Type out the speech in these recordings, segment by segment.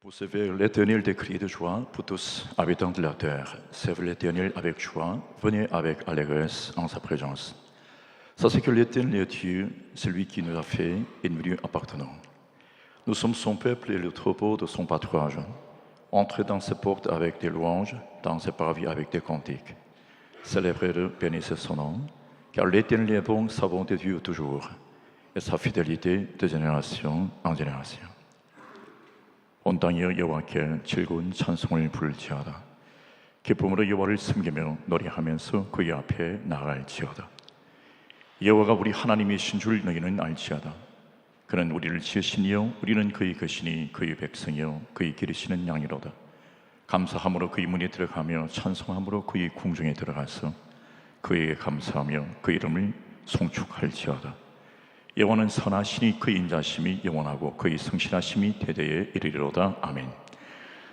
Pour servir l'Éternel des cris de joie pour tous habitants de la terre. Servez l'Éternel avec joie, venez avec allégresse en sa présence. Sachez que l'Éternel est Dieu, celui qui nous a fait et nous lui appartenons. Nous sommes son peuple et le troupeau de son pâturage. Entrez dans ses portes avec des louanges, dans ses parvis avec des cantiques. Célébrez-le, bénissez son nom, car l'Éternel est bon, sa bonté dure toujours, et sa fidélité de génération en génération. 온 땅이 여호와께 즐거운 찬송을 부를지어다. 기쁨으로 여호와를 섬기며 노래하면서 그의 앞에 나아갈지어다. 여호와가 우리 하나님이신 줄 너희는 알지어다. 그는 우리를 지으시니요 우리는 그의 것이니 그의 백성이요 그의 기르시는 양이로다. 감사함으로 그의 문에 들어가며 찬송함으로 그의 궁중에 들어가서 그에게 감사하며 그 이름을 송축할지어다. 여호와는 선하시니 그의 인자심이 영원하고 그의 성실하심이 대대에 이르리로다. Amen.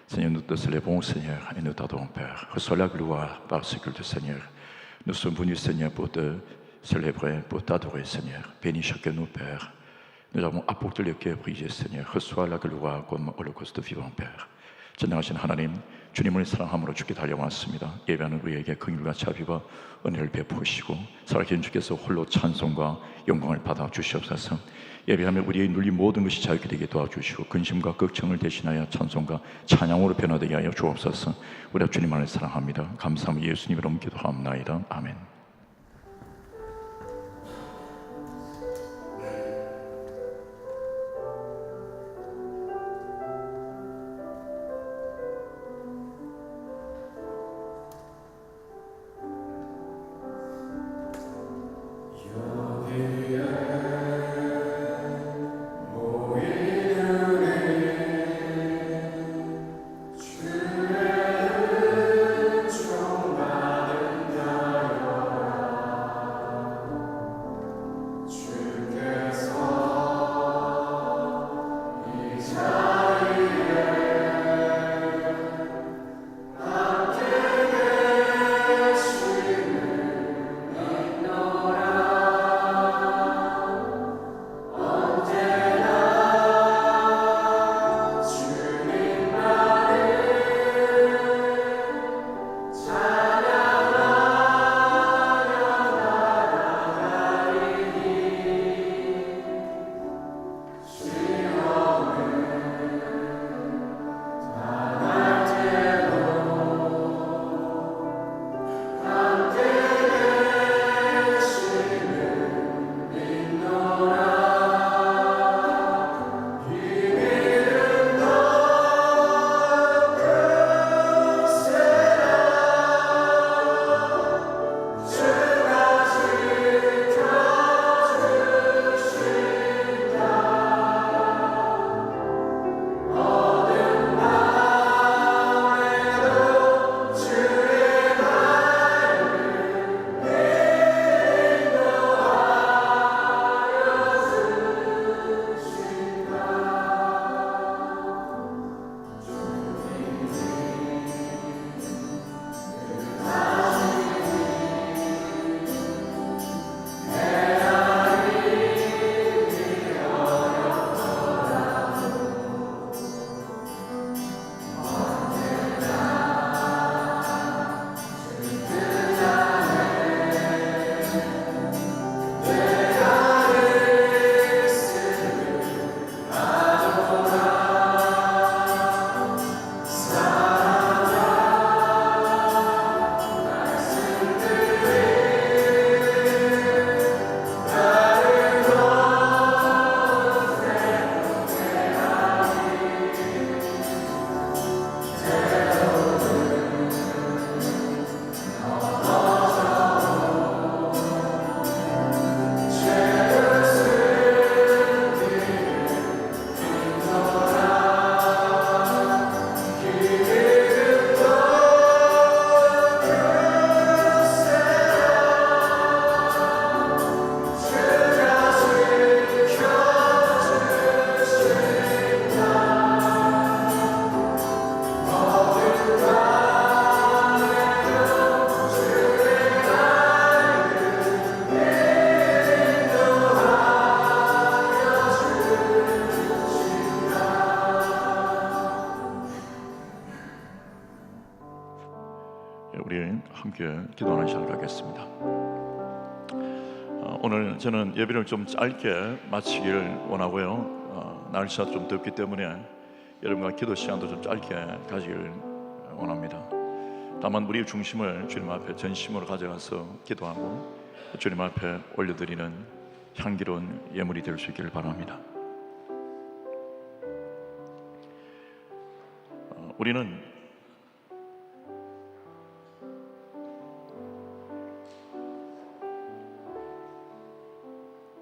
Seigneur, nous te célébrons, Seigneur, et nous t'adorons, Père. Reçois la gloire par ce culte, Seigneur. Nous sommes venus, Seigneur, pour te célébrer, pour t'adorer, Seigneur. Bénis chacun de nous, Père. Nous avons apporté le cœur brisé, Seigneur. Reçois la gloire comme holocauste vivant, Père. 전능하신 하나님, 주님을 사랑함으로 주께 달려왔습니다. 예배하는 우리에게 긍휼과 자비와 은혜를 베푸시고 살아계신 주께서 홀로 찬송과 영광을 받아 주시옵소서. 예배하며 우리의 눌린 모든 것이 자유케 되게 도와주시고 근심과 걱정을 대신하여 찬송과 찬양으로 변화되게 하여 주옵소서. 우리가 주님만을 사랑합니다. 감사하며 예수님 이름 기도하옵나이다. 아멘. 우리 함께 기도하는 시간을 갖겠습니다. 오늘 저는 예배를 좀 짧게 마치길 원하고요. 날씨가 좀 덥기 때문에 여러분과 기도 시간도 좀 짧게 가지길 원합니다. 다만 우리의 중심을 주님 앞에 전심으로 가져가서 기도하고 주님 앞에 올려드리는 향기로운 예물이 될 수 있기를 바랍니다. 우리는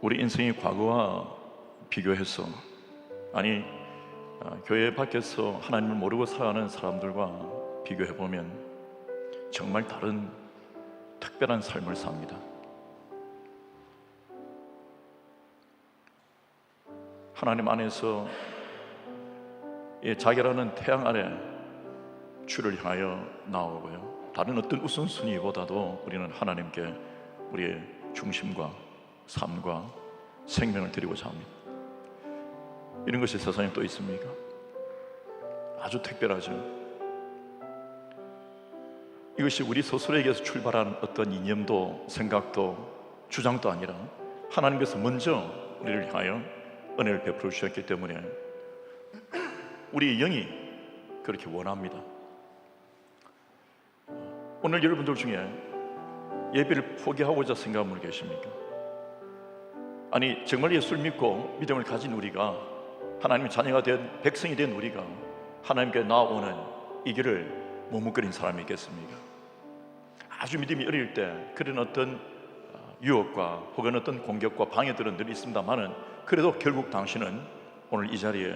우리 인생의 과거와 비교해서 교회 밖에서 하나님을 모르고 살아가는 사람들과 비교해보면 정말 다른 특별한 삶을 삽니다. 하나님 안에서 자기라는 태양 아래 주를 향하여 나오고요, 다른 어떤 우선순위보다도 우리는 하나님께 우리의 중심과 삶과 생명을 드리고자 합니다. 이런 것이 세상에 또 있습니까? 아주 특별하죠. 이것이 우리 스스로에게서 출발한 어떤 이념도 생각도 주장도 아니라 하나님께서 먼저 우리를 향하여 은혜를 베풀어 주셨기 때문에 우리의 영이 그렇게 원합니다. 오늘 여러분들 중에 예배를 포기하고자 생각하는 분 계십니까? 정말 예수를 믿고 믿음을 가진 우리가, 하나님의 자녀가 된 백성이 된 우리가 하나님께 나아오는 이 길을 머뭇거린 사람이 있겠습니까? 아주 믿음이 어릴 때 그런 어떤 유혹과 혹은 어떤 공격과 방해들은 늘 있습니다만은 그래도 결국 당신은 오늘 이 자리에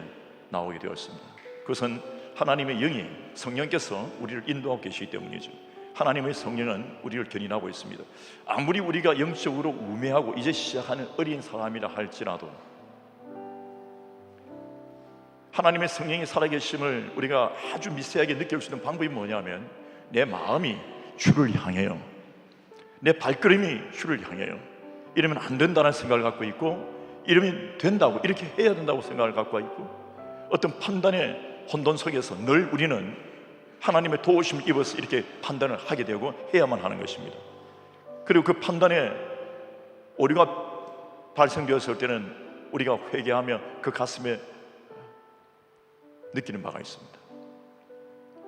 나오게 되었습니다. 그것은 하나님의 영이, 성령께서 우리를 인도하고 계시기 때문이죠. 하나님의 성령은 우리를 견인하고 있습니다. 아무리 우리가 영적으로 우매하고 이제 시작하는 어린 사람이라 할지라도 하나님의 성령이 살아계심을 우리가 아주 미세하게 느낄 수 있는 방법이 뭐냐면, 내 마음이 주를 향해요, 내 발걸음이 주를 향해요. 이러면 안 된다는 생각을 갖고 있고, 이러면 된다고, 이렇게 해야 된다고 생각을 갖고 있고, 어떤 판단의 혼돈 속에서 늘 우리는 하나님의 도우심을 입어서 이렇게 판단을 하게 되고 해야만 하는 것입니다. 그리고 그 판단에 오류가 발생되었을 때는 우리가 회개하며 그 가슴에 느끼는 바가 있습니다.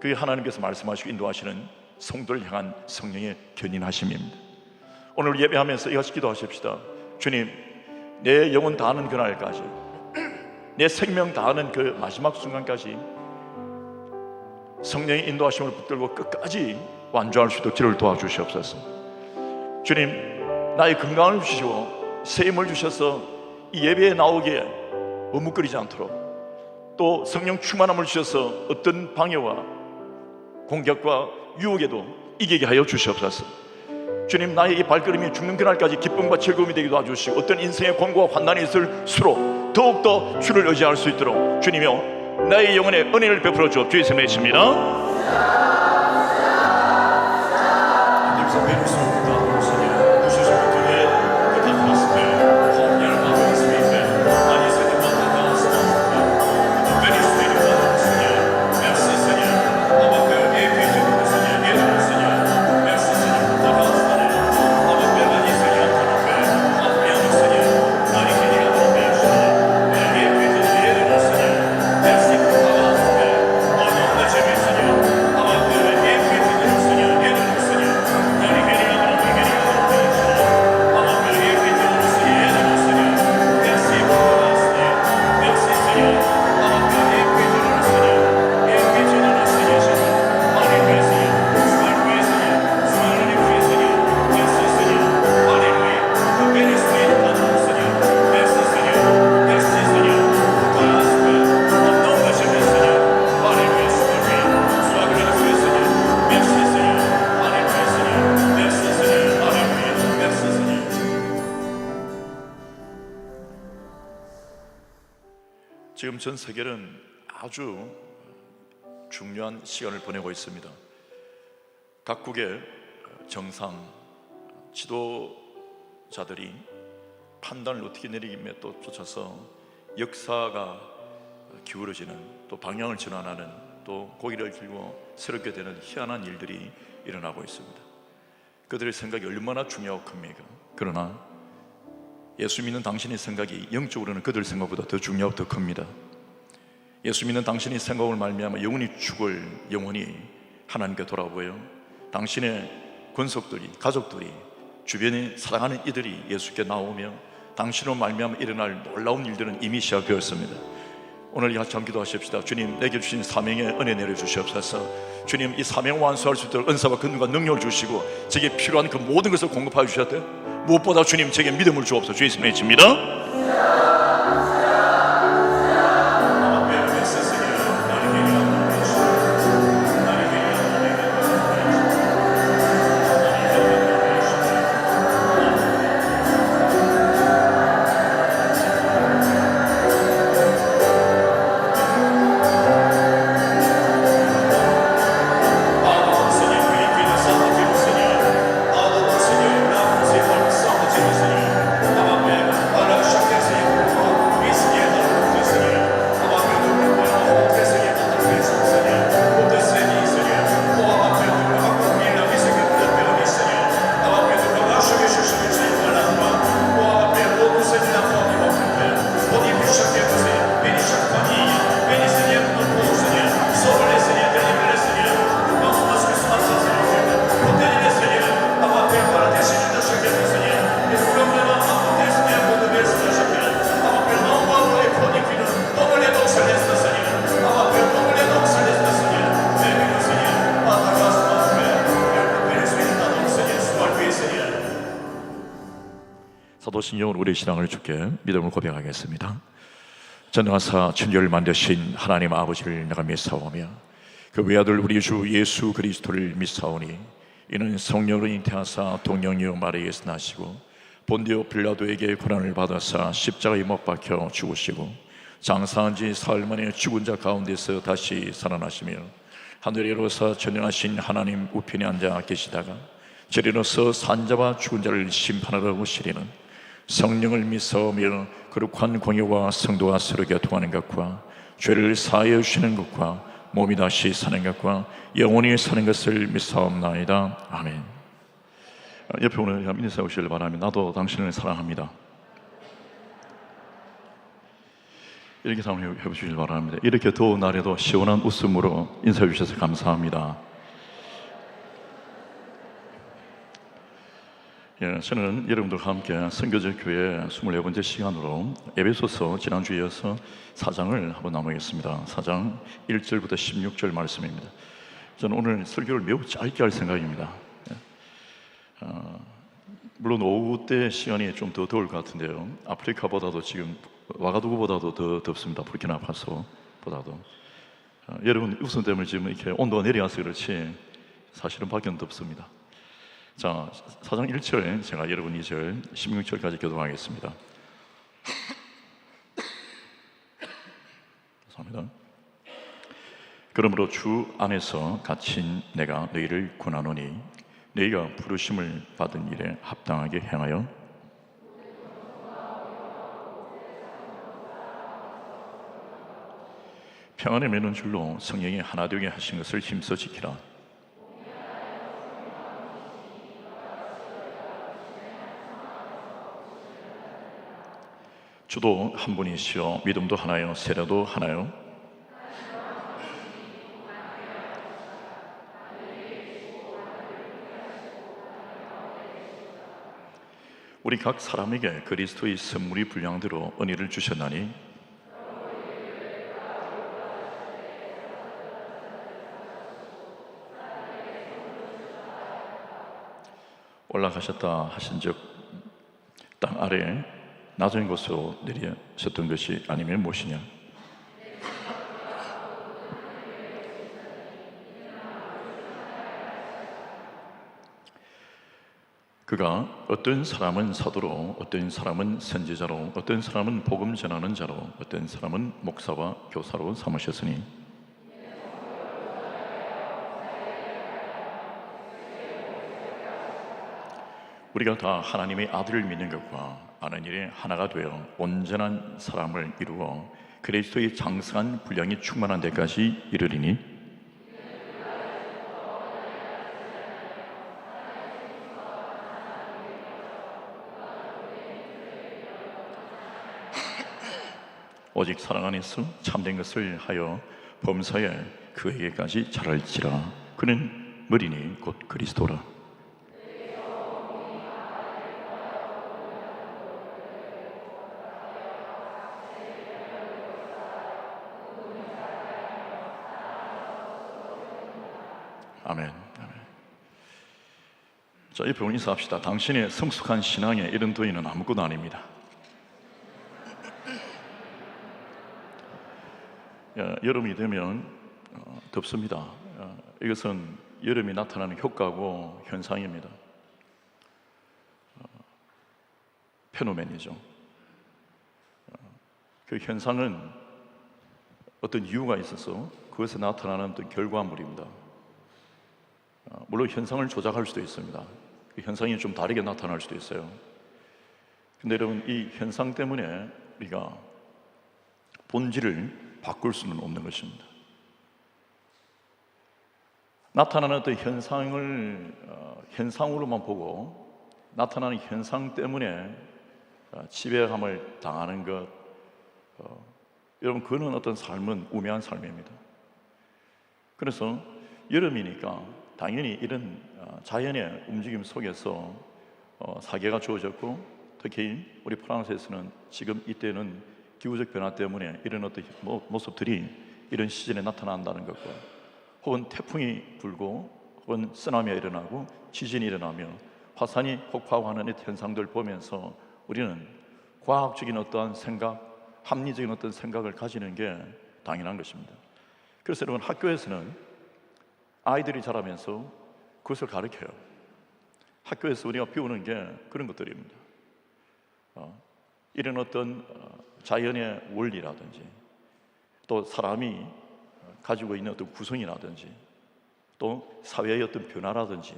그게 하나님께서 말씀하시고 인도하시는 성도를 향한 성령의 견인하심입니다. 오늘 예배하면서 이같이 기도하십시다. 주님, 내 영혼 다하는 그날까지, 내 생명 다하는 그 마지막 순간까지 성령의 인도하심을 붙들고 끝까지 완주할 수 있도록 길을 도와주시옵소서. 주님, 나의 건강을 주시고 새 힘을 주셔서 이 예배에 나오기에 머뭇거리지 않도록, 또 성령 충만함을 주셔서 어떤 방해와 공격과 유혹에도 이기게 하여 주시옵소서. 주님, 나의 이 발걸음이 죽는 그날까지 기쁨과 즐거움이 되기도 해주시고, 어떤 인생의 공고와 환난이 있을수록 더욱더 주를 의지할 수 있도록 주님이여 나의 영혼에 은혜를 베풀어 주옵. 주의 이름에 있습니다. 지금 전 세계는 아주 중요한 시간을 보내고 있습니다. 각국의 정상, 지도자들이 판단을 어떻게 내리기에 또 쫓아서 역사가 기울어지는, 또 방향을 전환하는, 또 또 고기를 들고 새롭게 되는 희한한 일들이 일어나고 있습니다. 그들의 생각이 얼마나 중요하고 큽니까? 그러나 예수 믿는 당신의 생각이 영적으로는 그들 생각보다 더 중요하고 더 큽니다. 예수 믿는 당신의 생각을 말미암아 영원히 죽을 영혼이 하나님께 돌아오고요, 당신의 권속들이, 가족들이, 주변에 사랑하는 이들이 예수께 나오며 당신으로 말미암아 일어날 놀라운 일들은 이미 시작되었습니다. 오늘 같이 한번 기도하십시다. 주님, 내게 주신 사명의 은혜 내려주시옵소서. 주님, 이 사명 완수할 수 있도록 은사와 근능과 능력을 주시고 제게 필요한 그 모든 것을 공급하여 주셨대. 무엇보다 주님, 제게 믿음을 주옵소서. 주의 이름에 외칩니다. 사도신경으로 우리의 신앙을 주께 믿음을 고백하겠습니다. 전능하사 천지를 만드신 하나님 아버지를 내가 믿사오며 그 외아들 우리 주 예수 그리스도를 믿사오니 이는 성령으로 잉태하사 동정녀 마리아에서 나시고 본디오 빌라도에게 고난을 받아사 십자가에 못 박혀 죽으시고 장사한 지 사흘 만에 죽은 자 가운데서 다시 살아나시며 하늘에 오르사 전능하신 하나님 우편에 앉아 계시다가 저리로서 산자와 죽은 자를 심판하러 오시리는 성령을 믿사오며 거룩한 공의와 성도와 서로 교통하는 것과 죄를 사하여 주시는 것과 몸이 다시 사는 것과 영원히 사는 것을 믿사옵나이다. 아멘. 옆에 오늘 인사 오시길 바라며 나도 당신을 사랑합니다. 이렇게 한번 해보시길 바랍니다. 이렇게 더운 날에도 시원한 웃음으로 인사해 주셔서 감사합니다. 저는 여러분들과 함께 선교적 교회 24번째 시간으로 에베소서 지난주에 이어서 4장을 한번 나누겠습니다. 4장 1절부터 16절 말씀입니다. 저는 오늘 설교를 매우 짧게 할 생각입니다. 물론 오후 때 시간이 좀 더 더울 것 같은데요, 아프리카보다도 지금 와가두구보다도 더 덥습니다. 부르키나파소보다도. 여러분 웃음 때문에 지금 이렇게 온도가 내려가서 그렇지 사실은 밖에는 덥습니다. 자, 4장 1절 제가 여러분 2절 16절까지 교독하겠습니다. 감사합니다. 그러므로 주 안에서 갇힌 내가 너희를 권하노니 너희가 부르심을 받은 일에 합당하게 행하여 평안에 매는 줄로 성령이 하나 되게 하신 것을 힘써 지키라. 주도 한 분이시요 믿음도 하나요 세례도 하나요. 우리 각 사람에게 그리스도의 선물이 분량대로 은혜를 주셨나니 올라가셨다 하신 즉 땅 아래 낮은 곳으로 내리셨던 것이 아니면 무엇이냐. 그가 어떤 사람은 사도로, 어떤 사람은 선지자로, 어떤 사람은 복음 전하는 자로, 어떤 사람은 목사와 교사로 삼으셨으니 우리가 다 하나님의 아들을 믿는 것과 아는 일에 하나가 되어 온전한 사람을 이루어 그리스도의 장성한 분량이 충만한 데까지 이르리니 오직 사랑 안에서 참된 것을 하여 범사에 그에게까지 자랄지라. 그는 머리니 곧 그리스도라. 아멘. 아멘. 자, 옆에 올려서 합시다. 당신의 성숙한 신앙에 이런 도인은 아무것도 아닙니다. 여름이 되면 덥습니다. 이것은 여름이 나타나는 효과고 현상입니다. 페노멘이죠. 그 현상은 어떤 이유가 있어서 그것에 나타나는 어떤 결과물입니다. 물론 현상을 조작할 수도 있습니다. 그 현상이 좀 다르게 나타날 수도 있어요. 근데 여러분, 이 현상 때문에 우리가 본질을 바꿀 수는 없는 것입니다. 나타나는 어떤 현상을 현상으로만 보고 나타나는 현상 때문에 지배함을 당하는 것, 여러분, 그는 어떤 삶은 우매한 삶입니다. 그래서 여름이니까 당연히 이런 자연의 움직임 속에서 사계가 주어졌고, 특히 우리 프랑스에서는 지금 이때는 기후적 변화 때문에 이런 어떤 모습들이 이런 시즌에 나타난다는 것과, 혹은 태풍이 불고 혹은 쓰나미가 일어나고 지진이 일어나며 화산이 폭파하는 현상들 보면서 우리는 과학적인 어떠한 생각, 합리적인 어떤 생각을 가지는 게 당연한 것입니다. 그래서 여러분, 학교에서는 아이들이 자라면서 그것을 가르쳐요. 학교에서 우리가 배우는 게 그런 것들입니다. 이런 어떤 자연의 원리라든지, 또 사람이 가지고 있는 어떤 구성이라든지, 또 사회의 어떤 변화라든지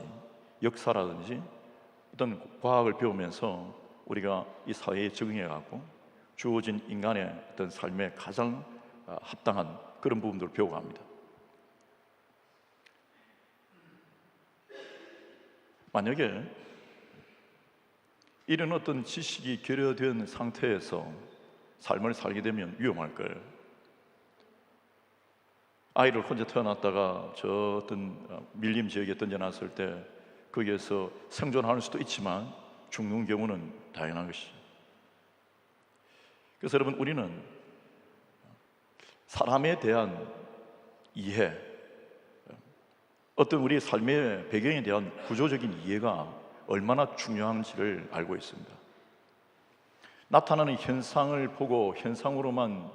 역사라든지 어떤 과학을 배우면서 우리가 이 사회에 적응해가고 주어진 인간의 어떤 삶에 가장 합당한 그런 부분들을 배워갑니다. 만약에 이런 어떤 지식이 결여된 상태에서 삶을 살게 되면 위험할 거예요. 아이를 혼자 태어났다가 저 어떤 밀림 지역에 던져놨을 때 거기에서 생존할 수도 있지만 죽는 경우는 당연한 것이죠. 그래서 여러분, 우리는 사람에 대한 이해, 어떤 우리의 삶의 배경에 대한 구조적인 이해가 얼마나 중요한지를 알고 있습니다. 나타나는 현상을 보고 현상으로만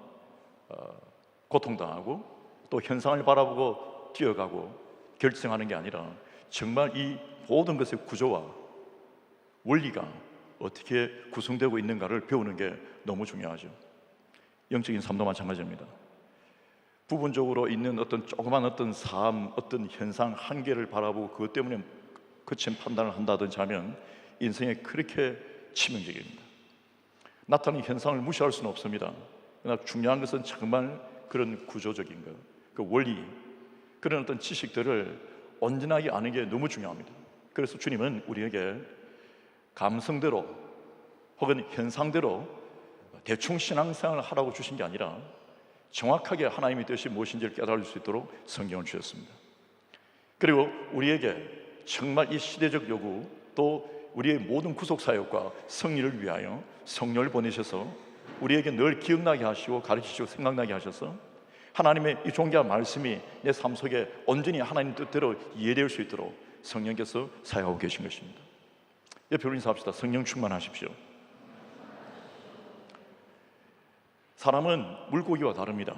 고통당하고 또 현상을 바라보고 뛰어가고 결정하는 게 아니라 정말 이 모든 것의 구조와 원리가 어떻게 구성되고 있는가를 배우는 게 너무 중요하죠. 영적인 삶도 마찬가지입니다. 부분적으로 있는 어떤 조그만 어떤 삶, 어떤 현상 한 개를 바라보고 그것 때문에 거친 판단을 한다든지 하면 인생에 그렇게 치명적입니다. 나타나는 현상을 무시할 수는 없습니다. 그러나 중요한 것은 정말 그런 구조적인 것, 그 원리, 그런 어떤 지식들을 온전하게 아는 게 너무 중요합니다. 그래서 주님은 우리에게 감성대로 혹은 현상대로 대충 신앙생활을 하라고 주신 게 아니라 정확하게 하나님의 뜻이 무엇인지를 깨달을 수 있도록 성경을 주셨습니다. 그리고 우리에게 정말 이 시대적 요구, 또 우리의 모든 구속사역과 승리를 위하여 성령을 보내셔서 우리에게 늘 기억나게 하시고 가르치시고 생각나게 하셔서 하나님의 이 존귀한 말씀이 내 삶 속에 온전히 하나님 뜻대로 이해될 수 있도록 성령께서 사용하고 계신 것입니다. 옆에 인사합시다. 성령 충만하십시오. 사람은 물고기와 다릅니다.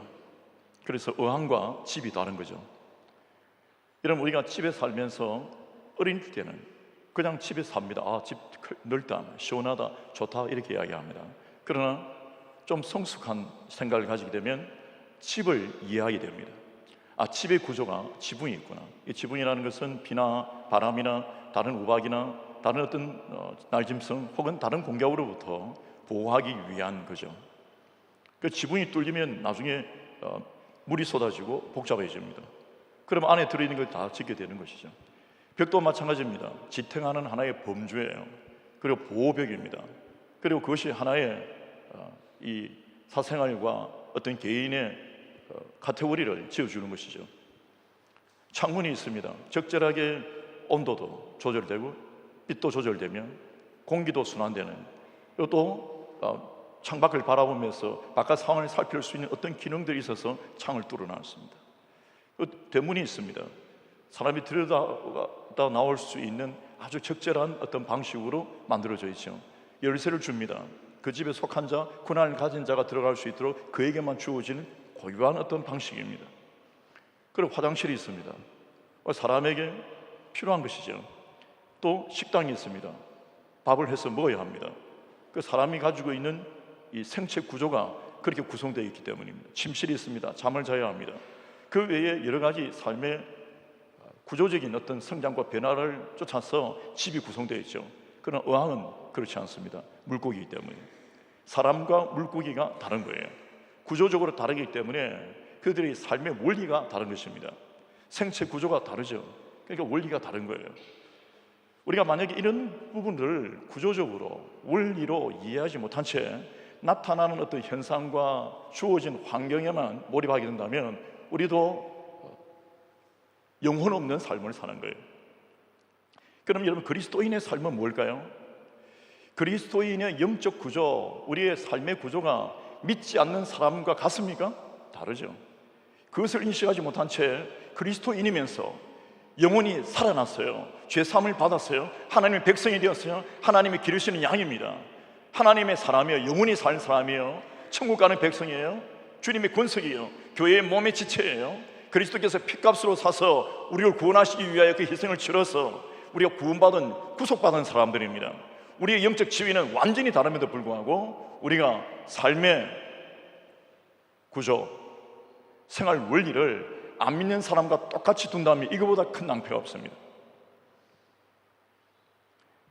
그래서 어항과 집이 다른 거죠. 이런 우리가 집에 살면서 어릴 때는 그냥 집에 삽니다. 집 넓다, 시원하다, 좋다 이렇게 이야기합니다. 그러나 좀 성숙한 생각을 가지게 되면 집을 이해하게 됩니다. 집의 구조가 지붕이 있구나. 이 지붕이라는 것은 비나 바람이나 다른 우박이나 다른 어떤 날짐승 혹은 다른 공격으로부터 보호하기 위한 거죠. 그 지붕이 뚫리면 나중에 물이 쏟아지고 복잡해집니다. 그럼 안에 들어있는 걸 다 짓게 되는 것이죠. 벽도 마찬가지입니다. 지탱하는 하나의 범주예요. 그리고 보호벽입니다. 그리고 그것이 하나의 이 사생활과 어떤 개인의 카테고리를 지어주는 것이죠. 창문이 있습니다. 적절하게 온도도 조절되고 빛도 조절되면 공기도 순환되는, 그리고 또 창밖을 바라보면서 바깥 상황을 살필 수 있는 어떤 기능들이 있어서 창을 뚫어놨습니다. 대문이 있습니다. 사람이 들여다가 나올 수 있는 아주 적절한 어떤 방식으로 만들어져 있죠. 열쇠를 줍니다. 그 집에 속한 자, 고난을 가진 자가 들어갈 수 있도록 그에게만 주어지는 고유한 어떤 방식입니다. 그리고 화장실이 있습니다. 사람에게 필요한 것이죠. 또 식당이 있습니다. 밥을 해서 먹어야 합니다. 그 사람이 가지고 있는 이 생체 구조가 그렇게 구성되어 있기 때문입니다. 침실이 있습니다. 잠을 자야 합니다. 그 외에 여러 가지 삶의 구조적인 어떤 성장과 변화를 쫓아서 집이 구성되어 있죠. 그러나 어항은 그렇지 않습니다. 물고기이기 때문에. 사람과 물고기가 다른 거예요. 구조적으로 다르기 때문에 그들의 삶의 원리가 다른 것입니다. 생체 구조가 다르죠. 그러니까 원리가 다른 거예요. 우리가 만약에 이런 부분을 구조적으로 원리로 이해하지 못한 채 나타나는 어떤 현상과 주어진 환경에만 몰입하게 된다면 우리도 영혼 없는 삶을 사는 거예요. 그럼 여러분, 그리스도인의 삶은 뭘까요? 그리스도인의 영적 구조, 우리의 삶의 구조가 믿지 않는 사람과 같습니까? 다르죠. 그것을 인식하지 못한 채 그리스도인이면서 영혼이 살아났어요. 죄 사함을 받았어요. 하나님의 백성이 되었어요. 하나님의 기르시는 양입니다. 하나님의 사람이에요. 영혼이 살 사람이에요. 천국 가는 백성이에요. 주님의 권속이에요. 교회의 몸의 지체예요. 그리스도께서 핏값으로 사서 우리를 구원하시기 위하여 그 희생을 치러서 우리가 구원받은, 구속받은 사람들입니다. 우리의 영적 지위는 완전히 다름에도 불구하고 우리가 삶의 구조, 생활 원리를 안 믿는 사람과 똑같이 둔다면 이거보다 큰 낭패가 없습니다.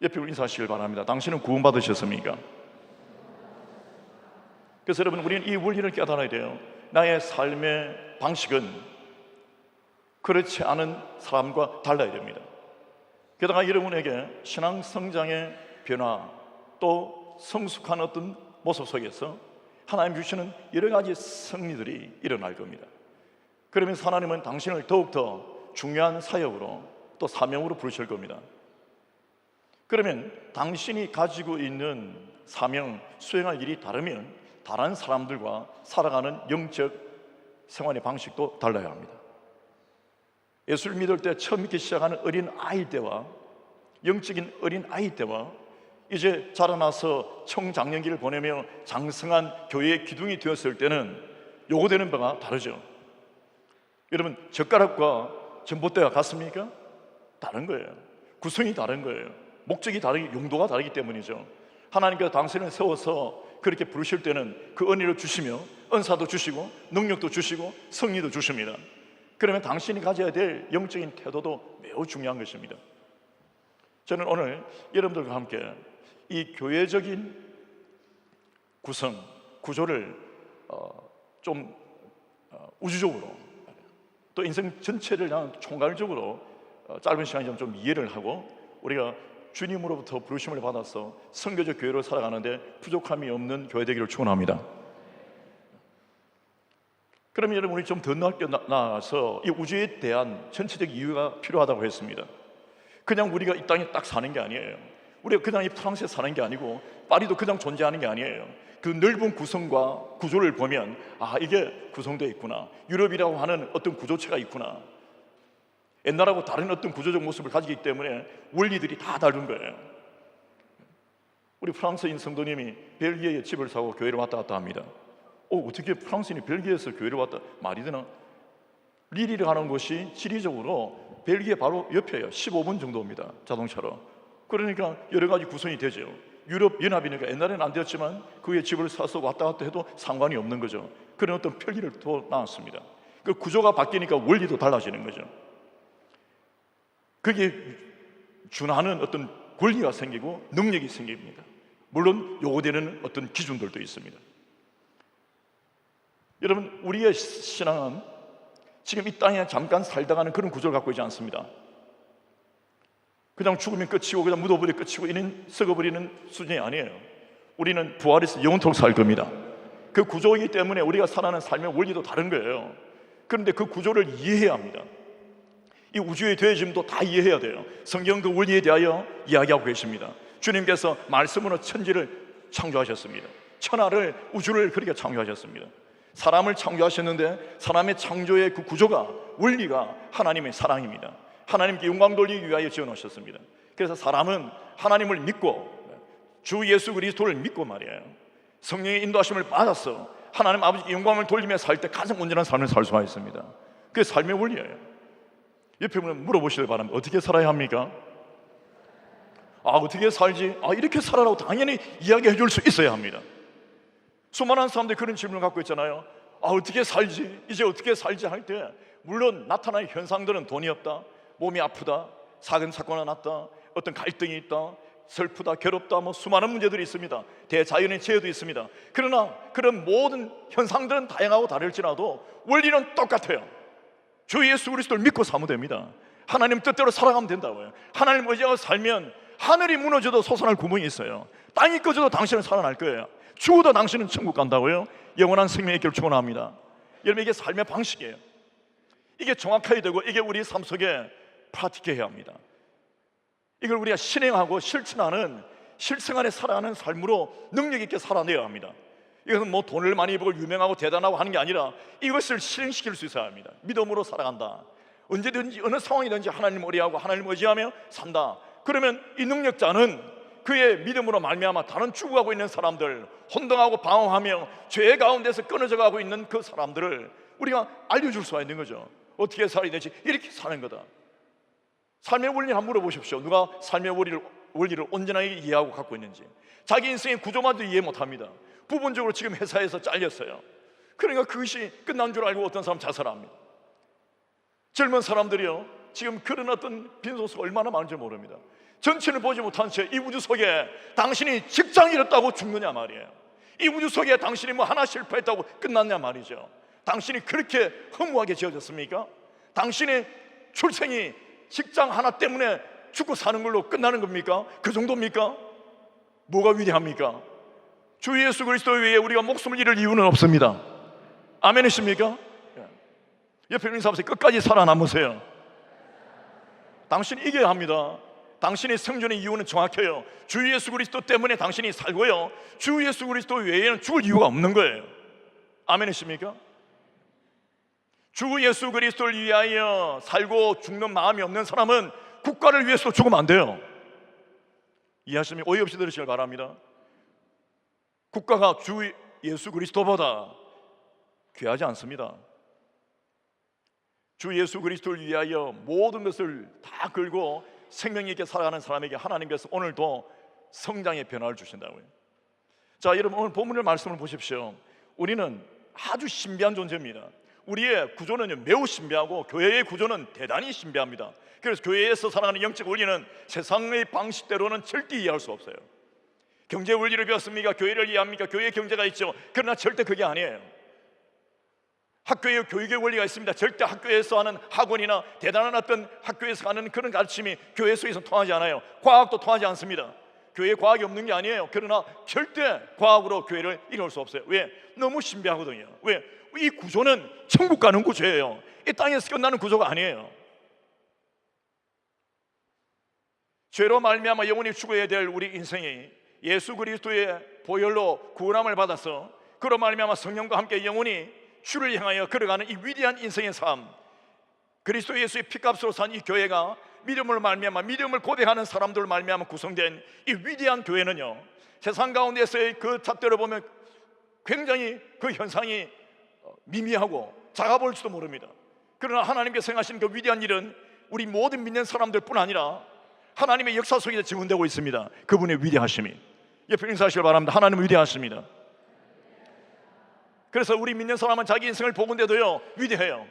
옆에 인사하시길 바랍니다. 당신은 구원받으셨습니까? 그래서 여러분, 우리는 이 원리를 깨달아야 돼요. 나의 삶의 방식은 그렇지 않은 사람과 달라야 됩니다. 게다가 여러분에게 신앙 성장의 변화, 또 성숙한 어떤 모습 속에서 하나님 주시는 여러 가지 승리들이 일어날 겁니다. 그러면서 하나님은 당신을 더욱더 중요한 사역으로 또 사명으로 부르실 겁니다. 그러면 당신이 가지고 있는 사명, 수행할 일이 다르면 다른 사람들과 살아가는 영적 생활의 방식도 달라야 합니다. 예수를 믿을 때 처음 믿기 시작하는 어린 아이 때와 영적인 어린 아이 때와 이제 자라나서 청장년기를 보내며 장성한 교회의 기둥이 되었을 때는 요구되는 바가 다르죠. 여러분, 젓가락과 전봇대가 같습니까? 다른 거예요. 구성이 다른 거예요. 목적이 다르기, 용도가 다르기 때문이죠. 하나님께서 당신을 세워서 그렇게 부르실 때는 그 은혜를 주시며 은사도 주시고 능력도 주시고 성리도 주십니다. 그러면 당신이 가져야 될 영적인 태도도 매우 중요한 것입니다. 저는 오늘 여러분들과 함께 이 교회적인 구성, 구조를 좀 우주적으로 또 인생 전체를 향한 총괄적으로 짧은 시간이지만 좀 이해를 하고 우리가 주님으로부터 부르심을 받아서 선교적 교회로 살아가는데 부족함이 없는 교회 되기를 축원합니다. 그러면 여러분, 우리 좀 더 넓게 나아가서 이 우주에 대한 전체적 이유가 필요하다고 했습니다. 그냥 우리가 이 땅에 딱 사는 게 아니에요. 우리가 그냥 이 프랑스에 사는 게 아니고 파리도 그냥 존재하는 게 아니에요. 그 넓은 구성과 구조를 보면 이게 구성되어 있구나. 유럽이라고 하는 어떤 구조체가 있구나. 옛날하고 다른 어떤 구조적 모습을 가지기 때문에 원리들이 다 다른 거예요. 우리 프랑스인 성도님이 벨기에에 집을 사고 교회를 왔다 갔다 합니다. 어떻게 프랑스인이 벨기에에서 교회를 왔다, 말이 되나? 리리를 하는 곳이 지리적으로 벨기에 바로 옆에요. 15분 정도입니다, 자동차로. 그러니까 여러 가지 구성이 되죠. 유럽 연합이니까 옛날에는 안 되었지만 그에 집을 사서 왔다 갔다 해도 상관이 없는 거죠. 그런 어떤 편리를 더 나왔습니다. 그 구조가 바뀌니까 원리도 달라지는 거죠. 그게 준하는 어떤 권리가 생기고 능력이 생깁니다. 물론 요구되는 어떤 기준들도 있습니다. 여러분, 우리의 신앙은 지금 이 땅에 잠깐 살다가는 그런 구조를 갖고 있지 않습니다. 그냥 죽으면 끝이고 그냥 묻어버리면 끝이고 이는 썩어버리는 수준이 아니에요. 우리는 부활해서 영원토록 살 겁니다. 그 구조이기 때문에 우리가 살아가는 삶의 원리도 다른 거예요. 그런데 그 구조를 이해해야 합니다. 이 우주의 되어짐도 다 이해해야 돼요. 성경 그 원리에 대하여 이야기하고 계십니다. 주님께서 말씀으로 천지를 창조하셨습니다. 천하를, 우주를 그렇게 창조하셨습니다. 사람을 창조하셨는데 사람의 창조의 그 구조가, 원리가 하나님의 사랑입니다. 하나님께 영광 돌리기 위하여 지어놓으셨습니다. 그래서 사람은 하나님을 믿고 주 예수 그리스도를 믿고 말이에요, 성령의 인도하심을 받아서 하나님 아버지께 영광을 돌리며 살 때 가장 온전한 삶을 살 수가 있습니다. 그게 삶의 원리예요. 옆에 분은 물어보시길 바랍니다. 어떻게 살아야 합니까? 어떻게 살지? 이렇게 살아라고 당연히 이야기해 줄 수 있어야 합니다. 수많은 사람들이 그런 질문을 갖고 있잖아요. 어떻게 살지? 이제 어떻게 살지? 할 때 물론 나타나는 현상들은 돈이 없다, 몸이 아프다, 사건이 났다, 어떤 갈등이 있다, 슬프다, 괴롭다, 수많은 문제들이 있습니다. 대자연의 재해도 있습니다. 그러나 그런 모든 현상들은 다양하고 다를지라도 원리는 똑같아요. 주 예수 그리스도를 믿고 살면 됩니다. 하나님 뜻대로 살아가면 된다고요. 하나님 의지하고 살면 하늘이 무너져도 솟아날 구멍이 있어요. 땅이 꺼져도 당신은 살아날 거예요. 죽어도 당신은 천국 간다고요. 영원한 생명의 있기를 축원합니다. 여러분, 이게 삶의 방식이에요. 이게 정확하게 되고 이게 우리 삶 속에 프라티케해야 합니다. 이걸 우리가 실행하고 실천하는, 실생활에 살아가는 삶으로 능력 있게 살아내야 합니다. 이것은 돈을 많이 벌고 유명하고 대단하고 하는 게 아니라 이것을 실행시킬 수 있어야 합니다. 믿음으로 살아간다. 언제든지 어느 상황이든지 하나님 의뢰하고 하나님 의지하며 산다. 그러면 이 능력자는 그의 믿음으로 말미암아 다른 죽어가고 있는 사람들, 혼동하고 방황하며 죄 가운데서 끊어져 가고 있는 그 사람들을 우리가 알려줄 수가 있는 거죠. 어떻게 살아야 되지? 이렇게 사는 거다. 삶의 원리를 한번 물어보십시오. 누가 삶의 원리를 온전하게 이해하고 갖고 있는지. 자기 인생의 구조만도 이해 못합니다. 부분적으로 지금 회사에서 잘렸어요. 그러니까 그것이 끝난 줄 알고 어떤 사람 자살합니다. 젊은 사람들이요, 지금 그런 어떤 빈소수가 얼마나 많은지 모릅니다. 전체를 보지 못한 채 이 우주 속에 당신이 직장 잃었다고 죽느냐 말이에요. 이 우주 속에 당신이 하나 실패했다고 끝났냐 말이죠. 당신이 그렇게 허무하게 지어졌습니까? 당신의 출생이 직장 하나 때문에 죽고 사는 걸로 끝나는 겁니까? 그 정도입니까? 뭐가 위대합니까? 주 예수 그리스도 외에 우리가 목숨을 잃을 이유는 없습니다. 아멘이십니까? 옆에 있는 사람한테 끝까지 살아남으세요. 당신이 이겨야 합니다. 당신의 생존의 이유는 정확해요. 주 예수 그리스도 때문에 당신이 살고요, 주 예수 그리스도 외에는 죽을 이유가 없는 거예요. 아멘이십니까? 주 예수 그리스도를 위하여 살고 죽는 마음이 없는 사람은 국가를 위해서 죽으면 안 돼요. 이해하십니까? 오해 없이 들으시길 바랍니다. 국가가 주 예수 그리스도보다 귀하지 않습니다. 주 예수 그리스도를 위하여 모든 것을 다 걸고 생명 있게 살아가는 사람에게 하나님께서 오늘도 성장의 변화를 주신다고요. 자, 여러분, 오늘 본문의 말씀을 보십시오. 우리는 아주 신비한 존재입니다. 우리의 구조는 매우 신비하고 교회의 구조는 대단히 신비합니다. 그래서 교회에서 살아가는 영적 원리는 세상의 방식대로는 절대 이해할 수 없어요. 경제 원리를 배웠습니까? 교회를 이해합니까? 교회의 경제가 있죠. 그러나 절대 그게 아니에요. 학교에 교육의 원리가 있습니다. 절대 학교에서 하는 학원이나 대단한 어떤 학교에서 하는 그런 가르침이 교회 속에서 통하지 않아요. 과학도 통하지 않습니다. 교회에 과학이 없는 게 아니에요. 그러나 절대 과학으로 교회를 이룰 수 없어요. 왜? 너무 신비하거든요. 왜? 이 구조는 천국 가는 구조예요. 이 땅에서 끝나는 구조가 아니에요. 죄로 말미암아 영원히 죽어야 될 우리 인생이 예수 그리스도의 보혈로 구원함을 받아서 그로 말미암아 성령과 함께 영원히 주를 향하여 걸어가는 이 위대한 인생의 삶, 그리스도 예수의 피값으로 산 이 교회가 믿음을 말미암아, 믿음을 고백하는 사람들을 말미암아 구성된 이 위대한 교회는요, 세상 가운데서의 그 잣대로 보면 굉장히 그 현상이 미미하고 작아 보일지도 모릅니다. 그러나 하나님께서 행하신 그 위대한 일은 우리 모든 믿는 사람들 뿐 아니라 하나님의 역사 속에 증언되고 있습니다. 그분의 위대하심이. 옆에 인사하시길 바랍니다. 하나님은 위대하십니다. 그래서 우리 믿는 사람은 자기 인생을 보건대도요 위대해요.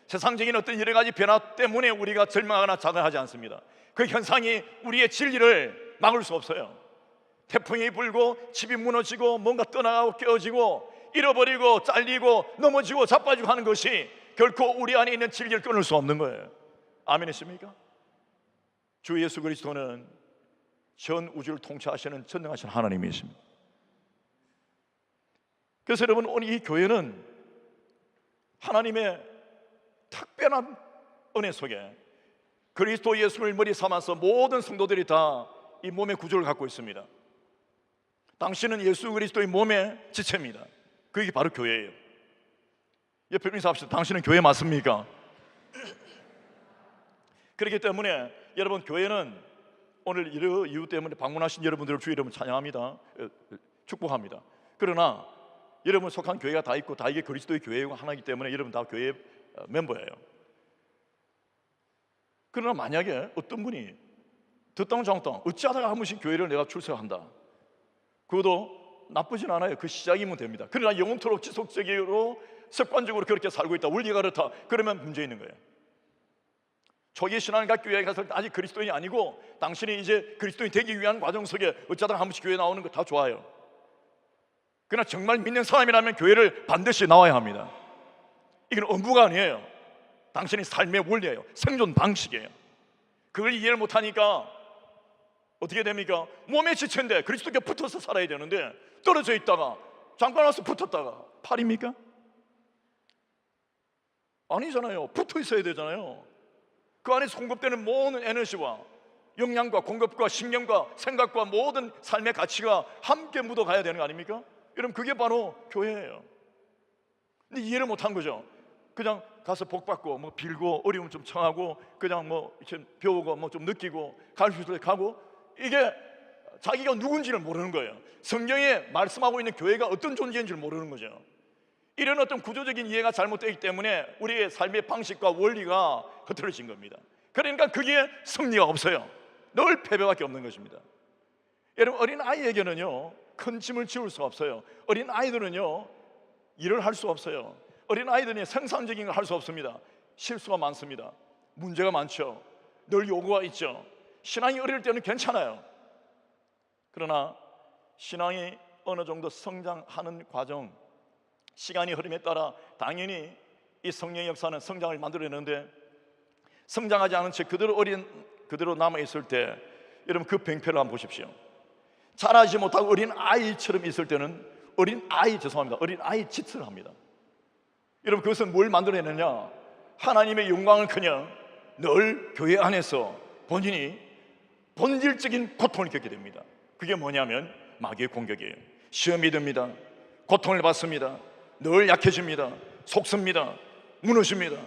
세상적인 어떤 여러 가지 변화 때문에 우리가 절망하거나 자살하지 않습니다. 그 현상이 우리의 진리를 막을 수 없어요. 태풍이 불고 집이 무너지고 뭔가 떠나가고 깨어지고 잃어버리고 잘리고 넘어지고 자빠지고 하는 것이 결코 우리 안에 있는 진리를 끊을 수 없는 거예요. 아멘이십니까? 주 예수 그리스도는 전 우주를 통치하시는 전능하신 하나님이십니다. 그래서 여러분, 오늘 이 교회는 하나님의 특별한 은혜 속에 그리스도 예수를 머리 삼아서 모든 성도들이 다 이 몸의 구조를 갖고 있습니다. 당신은 예수 그리스도의 몸의 지체입니다. 그게 바로 교회예요. 옆에 인사합시다. 당신은 교회 맞습니까? 그렇기 때문에 여러분, 교회는 오늘 이 이유 때문에 방문하신 여러분들을 주의 이름으로 찬양합니다. 축복합니다. 그러나 여러분 속한 교회가 다 있고 다 이게 그리스도의 교회이고 하나이기 때문에 여러분 다 교회 멤버예요. 그러나 만약에 어떤 분이 듣당장당 어찌하다가 한 번씩 교회를 내가 출석한다, 그것도 나쁘진 않아요. 그 시작이면 됩니다. 그러나 영원토록 지속적으로 습관적으로 그렇게 살고 있다, 원리가 그렇다, 그러면 문제 있는 거예요. 초기 신앙과 교회에 갔을 때 아직 그리스도인이 아니고 당신이 이제 그리스도인 되기 위한 과정 속에 어쩌다가 한 번씩 교회 나오는 거 다 좋아요. 그러나 정말 믿는 사람이라면 교회를 반드시 나와야 합니다. 이건 업무가 아니에요. 당신의 삶의 원리예요. 생존 방식이에요. 그걸 이해를 못하니까 어떻게 됩니까? 몸의 지체인데 그리스도께 붙어서 살아야 되는데 떨어져 있다가 잠깐 와서 붙었다가 팔입니까? 아니잖아요. 붙어 있어야 되잖아요. 그 안에서 공급되는 모든 에너지와 영양과 공급과 신경과 생각과 모든 삶의 가치가 함께 묻어가야 되는 거 아닙니까? 여러분, 그게 바로 교회예요. 근데 이해를 못한 거죠. 그냥 가서 복 받고 뭐 빌고 어려움 좀 청하고 그냥 뭐 배우고 뭐 좀 느끼고 갈 수 있을 때 가고, 이게 자기가 누군지를 모르는 거예요. 성경에 말씀하고 있는 교회가 어떤 존재인지를 모르는 거죠. 이런 어떤 구조적인 이해가 잘못되기 때문에 우리의 삶의 방식과 원리가 흐트러진 겁니다. 그러니까 그게 승리가 없어요. 늘 패배밖에 없는 것입니다. 여러분, 어린 아이에게는요 큰 짐을 지울 수가 없어요. 어린 아이들은요 일을 할 수 없어요. 어린 아이들은 생산적인 걸 할 수 없습니다. 실수가 많습니다. 문제가 많죠. 늘 요구가 있죠. 신앙이 어릴 때는 괜찮아요. 그러나 신앙이 어느 정도 성장하는 과정, 시간이 흐름에 따라 당연히 이 성령의 역사는 성장을 만들어내는데, 성장하지 않은 채 그대로 남아있을 때 여러분 그 병폐를 한번 보십시오. 자라지 못하고 어린 아이처럼 있을 때는 어린 아이 짓을 합니다. 여러분, 그것은 뭘 만들어내느냐? 하나님의 영광을커녕 늘 교회 안에서 본인이 본질적인 고통을 겪게 됩니다. 그게 뭐냐면 마귀의 공격이에요. 시험이 듭니다. 고통을 받습니다. 늘 약해집니다. 속습니다. 무너집니다.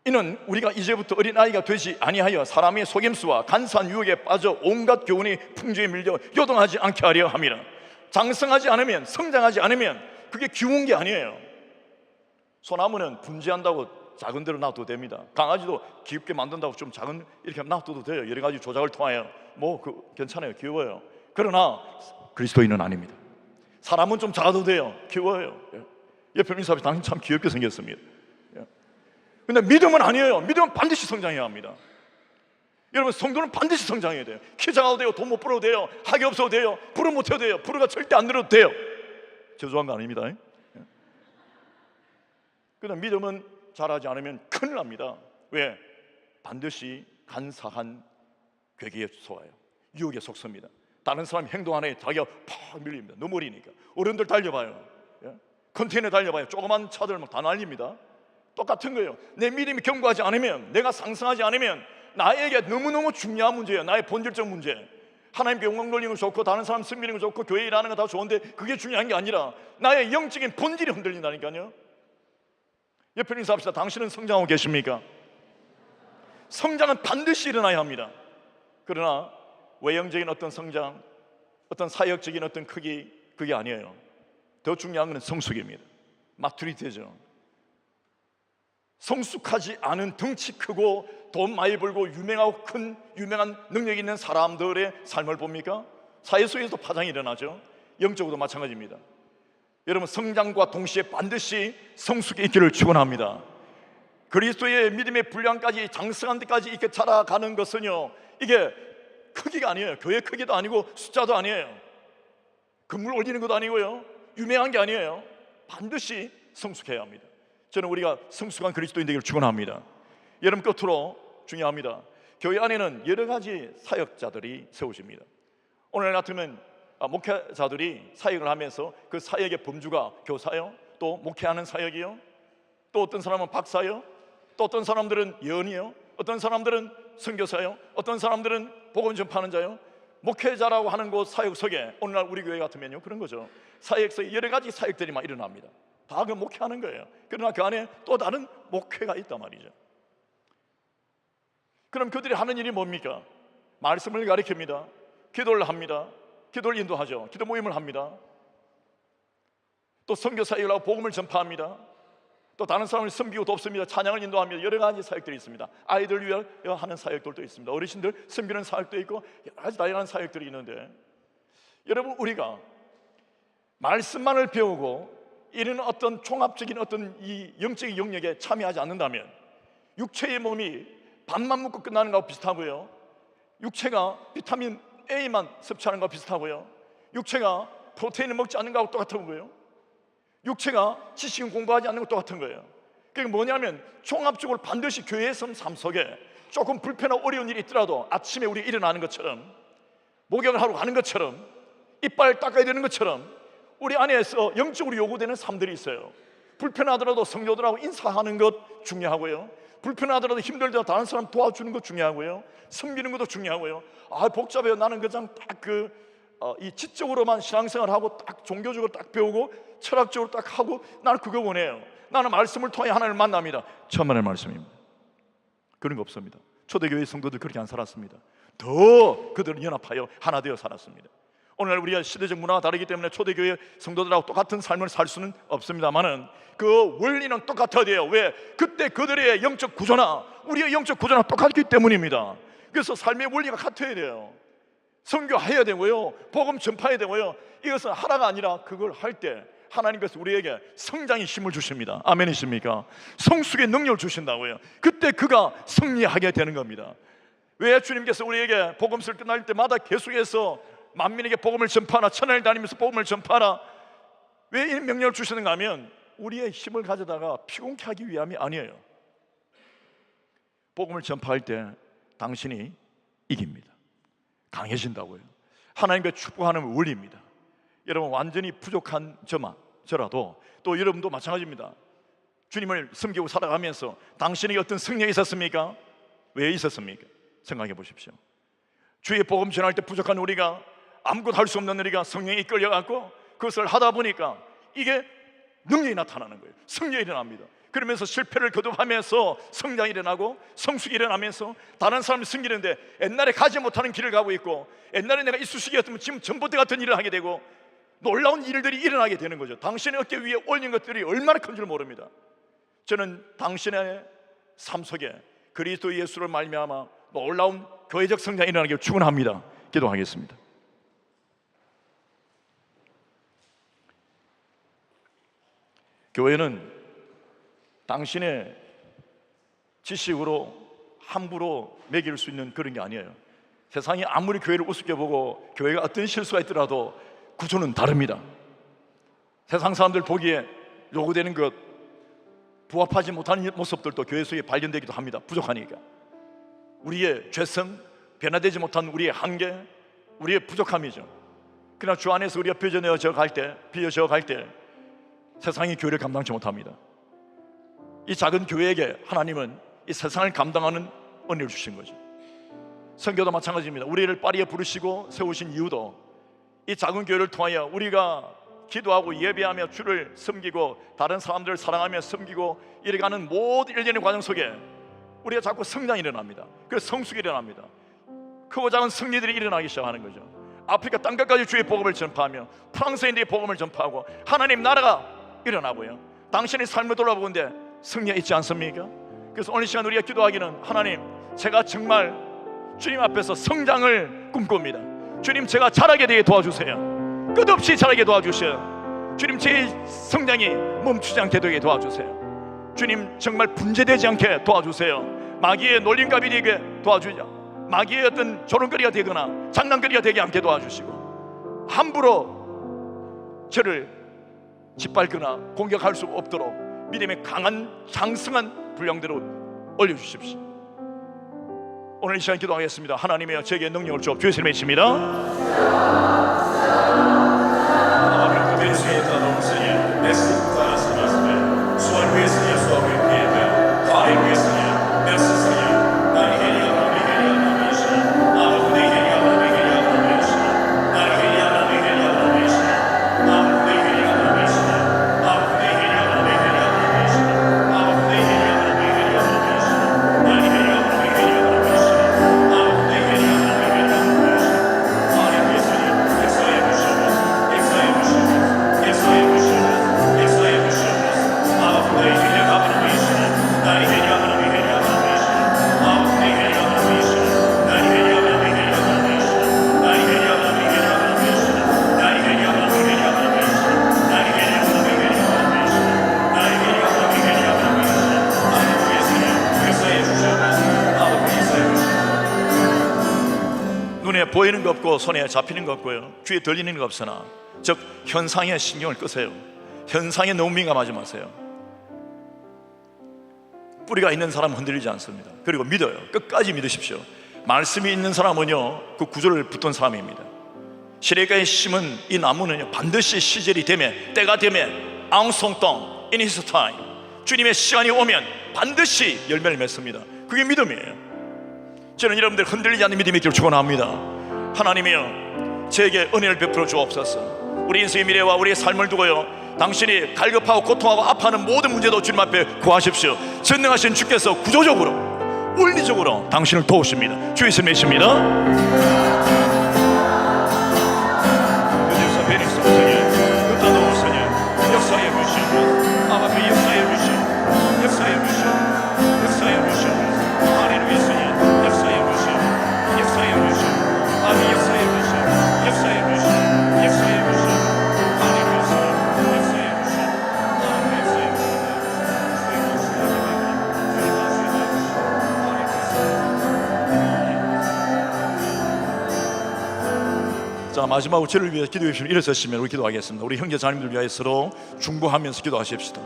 이는 우리가 이제부터 어린아이가 되지 아니하여 사람의 속임수와 간사한 유혹에 빠져 온갖 교훈이 풍조에 밀려 요동하지 않게 하려 함이라. 장성하지 않으면, 성장하지 않으면 그게 귀여운 게 아니에요. 소나무는 분재한다고 작은 데로 놔둬도 됩니다. 강아지도 귀엽게 만든다고 좀 작은 이렇게 놔둬도 돼요. 여러 가지 조작을 통하여 괜찮아요. 귀여워요. 그러나 그리스도인은 아닙니다. 사람은 좀 작아도 돼요. 귀여워요. 옆에 있는 사람이 당신 참 귀엽게 생겼습니다. 근데 믿음은 아니에요. 믿음은 반드시 성장해야 합니다. 여러분, 성도는 반드시 성장해야 돼요. 키 작아도 돼요. 돈 못 벌어도 돼요. 학위 없어도 돼요. 불을 못 해도 돼요. 불을 절대 안 늘어도 돼요. 저조한 거 아닙니다. 그런데 믿음은 잘하지 않으면 큰일 납니다. 왜? 반드시 간사한 괴계에 속아요. 유혹에 속습니다. 다른 사람 행동 하나에 자기가 팍 밀립니다. 너무 어리니까. 어른들 달려봐요. 컨테이너 달려봐요. 조그만 차들 막 다 날립니다. 똑같은 거예요. 내 믿음이 견고하지 않으면, 내가 상승하지 않으면 나에게 너무너무 중요한 문제예요. 나의 본질적 문제. 하나님께 영광 돌리는 거 좋고 다른 사람 승리는 거 좋고 교회 일하는 거 다 좋은데 그게 중요한 게 아니라 나의 영적인 본질이 흔들린다니까요. 옆에 인사합시다. 당신은 성장하고 계십니까? 성장은 반드시 일어나야 합니다. 그러나 외형적인 어떤 성장, 어떤 사역적인 어떤 크기, 그게 아니에요. 더 중요한 것은 성숙입니다. 마투리티죠. 성숙하지 않은 덩치 크고 돈 많이 벌고 유명한 능력 있는 사람들의 삶을 봅니까? 사회 속에서도 파장이 일어나죠. 영적으로도 마찬가지입니다. 여러분, 성장과 동시에 반드시 성숙이 있기를 축원합니다. 그리스도의 믿음의 분량까지 장성한 데까지 이렇게 자라가는 것은요, 이게 크기가 아니에요. 교회 크기도 아니고 숫자도 아니에요. 건물 올리는 것도 아니고요, 유명한 게 아니에요. 반드시 성숙해야 합니다. 저는 우리가 성숙한 그리스도인 되기를 축원합니다. 여러분, 끝으로 중요합니다. 교회 안에는 여러 가지 사역자들이 세워집니다. 오늘 같으면 목회자들이 사역을 하면서 그 사역의 범주가 교사요, 또 목회하는 사역이요, 또 어떤 사람은 박사요, 또 어떤 사람들은 예언이요, 어떤 사람들은 선교사요, 어떤 사람들은 복음 전파하는 자요. 목회자라고 하는 곳 사역석에 오늘날 우리 교회 같으면요 그런 거죠. 사역석에 여러 가지 사역들이 막 일어납니다. 다 그 목회하는 거예요. 그러나 그 안에 또 다른 목회가 있단 말이죠. 그럼 그들이 하는 일이 뭡니까? 말씀을 가르칩니다. 기도를 합니다. 기도를 인도하죠. 기도 모임을 합니다. 또 선교 사역을 하고 복음을 전파합니다. 또 다른 사람을 섬기고 돕습니다. 찬양을 인도합니다. 여러 가지 사역들이 있습니다. 아이들 위하여 하는 사역들도 있습니다. 어르신들 섬기는 사역도 있고 여러 가지 다양한 사역들이 있는데, 여러분 우리가 말씀만을 배우고 이런 어떤 종합적인 어떤 이 영적인 영역에 참여하지 않는다면 육체의 몸이 밥만 먹고 끝나는 것과 비슷하고요, 육체가 비타민 A만 섭취하는 것과 비슷하고요, 육체가 프로테인을 먹지 않는 것과 똑같은 거예요. 육체가 지식을 공부하지 않는 것도 똑같은 거예요. 그게 뭐냐면 종합적으로 반드시 교회의 삶 속에 조금 불편하고 어려운 일이 있더라도 아침에 우리 일어나는 것처럼, 목욕을 하러 가는 것처럼, 이빨 닦아야 되는 것처럼 우리 안에서 영적으로 요구되는 삶들이 있어요. 불편하더라도 성도들하고 인사하는 것 중요하고요, 불편하더라도 힘들더라도 다른 사람 도와주는 것 중요하고요, 섬기는 것도 중요하고요. 복잡해요. 나는 그냥 딱 이 지적으로만 신앙생활하고 딱 종교적으로 딱 배우고 철학적으로 딱 하고 나는 그거 원해요. 나는 말씀을 통해 하나님을 만납니다. 천만의 말씀입니다. 그런 거 없습니다. 초대교회 성도들 그렇게 안 살았습니다. 더 그들은 연합하여 하나 되어 살았습니다. 오늘날 우리가 시대적 문화가 다르기 때문에 초대교회 성도들하고 똑같은 삶을 살 수는 없습니다만은 그 원리는 똑같아야 돼요. 왜? 그때 그들의 영적 구조나 우리의 영적 구조나 똑같기 때문입니다. 그래서 삶의 원리가 같아야 돼요. 선교해야 되고요, 복음 전파해야 되고요. 이것은 하나가 아니라 그걸 할 때 하나님께서 우리에게 성장의 힘을 주십니다. 아멘이십니까? 성숙의 능력을 주신다고요. 그때 그가 승리하게 되는 겁니다. 왜 주님께서 우리에게 복음을 끝날 때마다 계속해서 만민에게 복음을 전파하라, 천하를 다니면서 복음을 전파하라, 왜 이 명령을 주시는가 하면 우리의 힘을 가져다가 피곤케 하기 위함이 아니에요. 복음을 전파할 때 당신이 이깁니다. 강해진다고요. 하나님께 축복하는 원리입니다. 여러분 완전히 부족한 저라도 또 여러분도 마찬가지입니다. 주님을 섬기고 살아가면서 당신에게 어떤 승리가 있었습니까? 왜 있었습니까? 생각해 보십시오. 주의 복음 전할 때 부족한 우리가, 아무것도 할 수 없는 우리가 성령이 이끌려갖고 그것을 하다 보니까 이게 능력이 나타나는 거예요. 승리가 일어납니다. 그러면서 실패를 거듭하면서 성장이 일어나고 성숙이 일어나면서 다른 사람을 섬기는데 옛날에 가지 못하는 길을 가고 있고, 옛날에 내가 이쑤시개였으면 지금 전봇대 같은 일을 하게 되고 놀라운 일들이 일어나게 되는 거죠. 당신의 어깨 위에 올린 것들이 얼마나 큰 줄 모릅니다. 저는 당신의 삶 속에 그리스도 예수를 말미암아 놀라운 교회적 성장이 일어나기를 축원합니다. 기도하겠습니다. 교회는 당신의 지식으로 함부로 매길 수 있는 그런 게 아니에요. 세상이 아무리 교회를 우습게 보고 교회가 어떤 실수가 있더라도 구조는 다릅니다. 세상 사람들 보기에 요구되는 것, 부합하지 못하는 모습들도 교회 속에 발견되기도 합니다. 부족하니까. 우리의 죄성, 변화되지 못한 우리의 한계, 우리의 부족함이죠. 그러나 주 안에서 우리가 빚어져 갈 때 세상이 교회를 감당치 못합니다. 이 작은 교회에게 하나님은 이 세상을 감당하는 은혜를 주신 거죠. 선교도 마찬가지입니다. 우리를 파리에 부르시고 세우신 이유도 이 작은 교회를 통하여 우리가 기도하고 예배하며 주를 섬기고 다른 사람들을 사랑하며 섬기고 이래가는 모든 일련의 과정 속에 우리가 자꾸 성장이 일어납니다. 그래서 성숙이 일어납니다. 크고 작은 승리들이 일어나기 시작하는 거죠. 아프리카 땅끝까지 주의 복음을 전파하며 프랑스인들의 복음을 전파하고 하나님 나라가 일어나고요. 당신의 삶을 돌아보는데 승리가 있지 않습니까? 그래서 오늘 시간 우리가 기도하기는, 하나님 제가 정말 주님 앞에서 성장을 꿈꿉니다. 주님 제가 자라게 되게 도와주세요. 끝없이 자라게 도와주세요. 주님 제 성장이 멈추지 않게 되게 도와주세요. 주님 정말 분재되지 않게 도와주세요. 마귀의 놀림감이 되게 도와주죠. 마귀의 어떤 조롱거리가 되거나 장난거리가 되게 않게 도와주시고 함부로 저를 짓밟거나 공격할 수 없도록 믿음의 강한 장성한 분량대로 올려주십시오. 오늘 이 시간 기도하겠습니다. 하나님이여 제게 능력을 주옵. 주의 이름에 있습니다. 눈에 보이는 거 없고 손에 잡히는 거 없고요, 귀에 들리는 거 없으나 즉 현상에 신경을 끄세요. 현상에 너무 민감하지 마세요. 뿌리가 있는 사람은 흔들리지 않습니다. 그리고 믿어요. 끝까지 믿으십시오. 말씀이 있는 사람은요, 그 구절을 붙던 사람입니다. 시래가에 심은 이 나무는요, 반드시 시절이 되면, 때가 되면, 앙송똥 in his time, 주님의 시간이 오면 반드시 열매를 맺습니다. 그게 믿음이에요. 저는 여러분들 흔들리지 않는 믿음이 있기를 축원합니다. 하나님이여 제게 은혜를 베풀어 주옵소서. 우리 인생의 미래와 우리의 삶을 두고요, 당신이 갈급하고 고통하고 아파하는 모든 문제도 주님 앞에 구하십시오. 전능하신 주께서 구조적으로 원리적으로 당신을 도우십니다. 주의 말씀 있습니다. 자, 마지막으로 저를 위해 기도해 주시면 일어서시면 우리 기도하겠습니다. 우리 형제 자매들 위하여 서로 중보하면서 기도하십시다.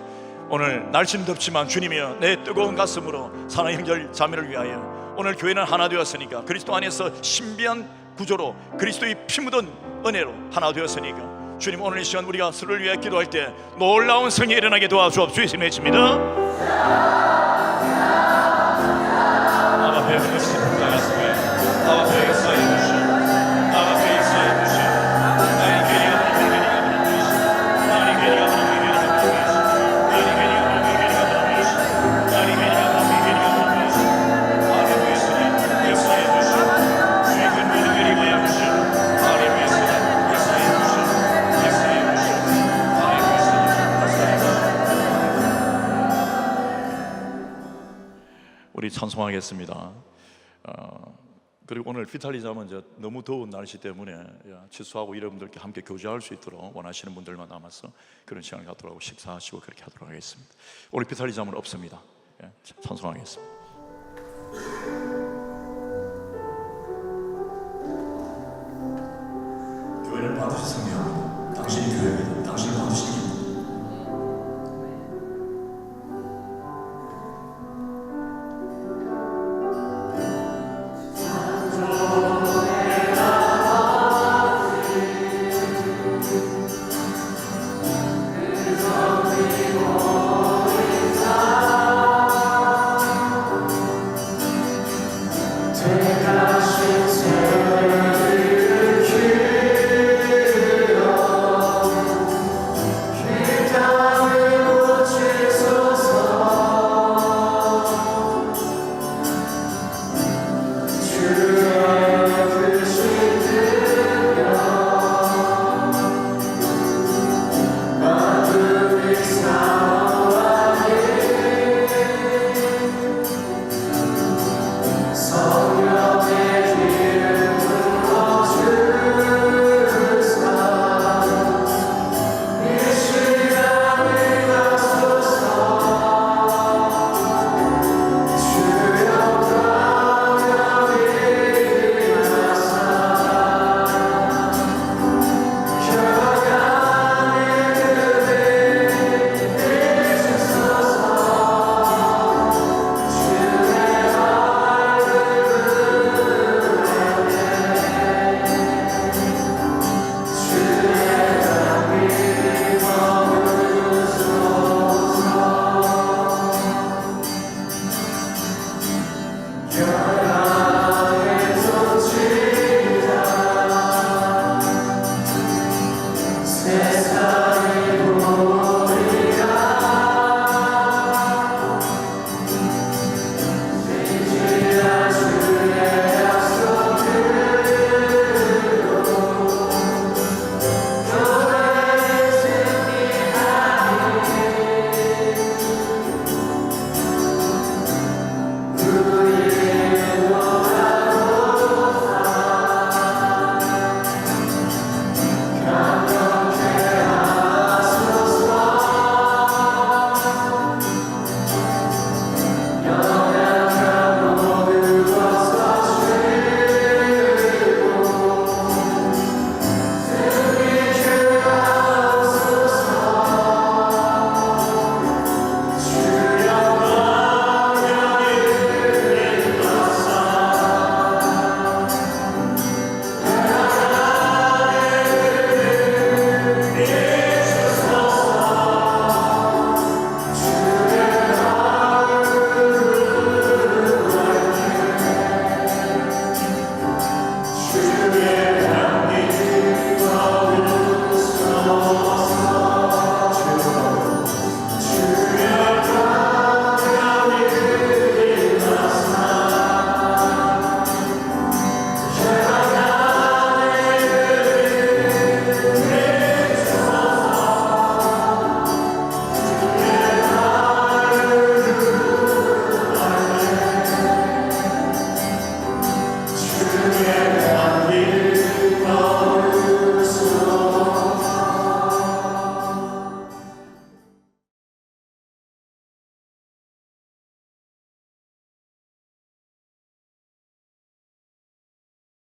오늘 날씨는 덥지만 주님이여 내 뜨거운 가슴으로 사랑의 형제 자매를 위하여, 오늘 교회는 하나 되었으니까, 그리스도 안에서 신비한 구조로 그리스도의 피 묻은 은혜로 하나 되었으니까, 주님 오늘 이 시간 우리가 서로를 위해 기도할 때 놀라운 성이 일어나게 도와주옵소서. 주의 이름으로 외칩니다. 아바 배우는 것이 분당하시며 아바 배에게 쌓여 주시오. 우리 찬송하겠습니다. 그리고 오늘 피탈리자면 이제 너무 더운 날씨 때문에 취소하고 여러분들께 함께 교제할 수 있도록 원하시는 분들만 남아서 그런 시간을 갖도록 하고 식사하시고 그렇게 하도록 하겠습니다. 오늘 피탈리자면 없습니다. 찬송하겠습니다. 교회는 반드시 승리합니다. 당신이 교회입니다. 당신이 반드시 이깁니다. 주의